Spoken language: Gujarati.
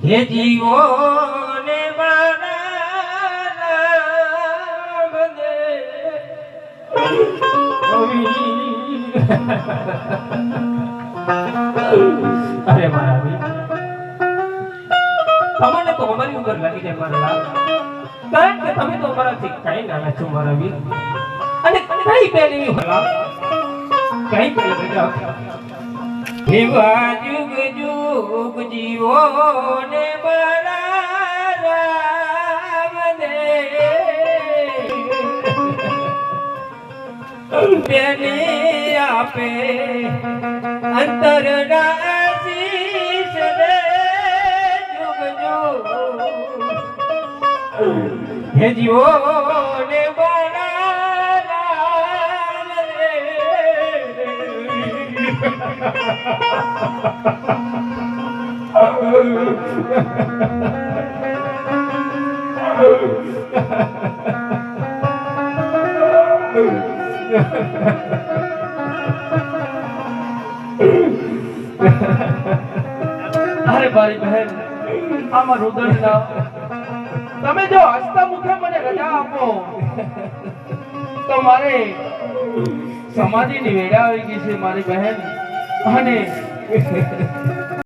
હે જીવો ને મારા બધે અરે મારા ભાઈ તમને તો અમારી ઉપર લાગી જાય મારા લાલ, કારણ કે તમે તો અમારાથી કઈ નાના છો મારા વીર, અને કઈ પહેલી होला કઈ પહેલી એવા જુગ જુગ જીવો ને મારા રામ દે બેની આપે અંતર નાશીષ દે જુગ જુગ હે જીવો ને અરે મારી બહેન, આમાં રુદન ના તમે જો હસતા મુખે મને રજા આપો તો મારે સમાધિની વેળા આવી ગઈ છે મારી બહેન, અને